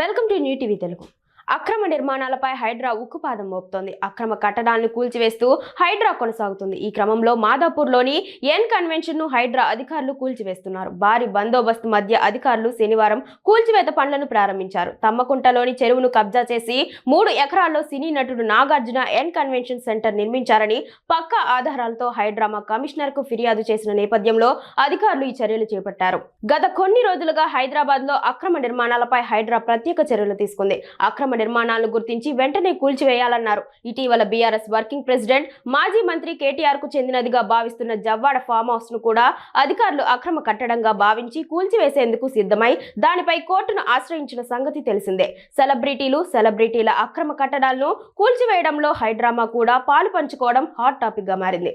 Welcome to new TV Telugu. అక్రమ నిర్మాణాలపై హైడ్రా ఉక్కుపాదం మోపుతోంది. అక్రమ కట్టడాలను కూల్చివేస్తూ హైడ్రా కొనసాగుతుంది. ఈ క్రమంలో మాదాపూర్లోని ఎన్ కన్వెన్షన్ ను హైడ్రా అధికారులు కూల్చివేస్తున్నారు. భారీ బందోబస్తు మధ్య అధికారులు శనివారం కూల్చివేత పనులను ప్రారంభించారు. తమ్మకుంటలోని చెరువును కబ్జా చేసి 3 ఎకరాల్లో సినీ నటుడు నాగార్జున ఎన్ కన్వెన్షన్ సెంటర్ నిర్మించారని పక్కా ఆధారాలతో హైడ్రామా కమిషనర్ కు ఫిర్యాదు చేసిన నేపథ్యంలో అధికారులు ఈ చర్యలు చేపట్టారు. గత కొన్ని రోజులుగా హైదరాబాద్ లో అక్రమ నిర్మాణాలపై హైడ్రా ప్రత్యేక చర్యలు తీసుకుంది. అక్రమ నిర్మాణాలను గుర్తించి వెంటనే కూల్చివేయాలన్నారు. ఇటీవల బీఆర్ఎస్ వర్కింగ్ ప్రెసిడెంట్ మాజీ మంత్రి కేటీఆర్ కు చెందినదిగా భావిస్తున్న జవ్వాడ ఫామ్ హౌస్ ను కూడా అధికారులు అక్రమ కట్టడంగా భావించి కూల్చివేసేందుకు సిద్ధమై దానిపై కోర్టును ఆశ్రయించిన సంగతి తెలిసిందే. సెలబ్రిటీల అక్రమ కట్టడాలను కూల్చివేయడంలో హైడ్రామా కూడా పాలు పంచుకోవడం హాట్ టాపిక్ గా మారింది.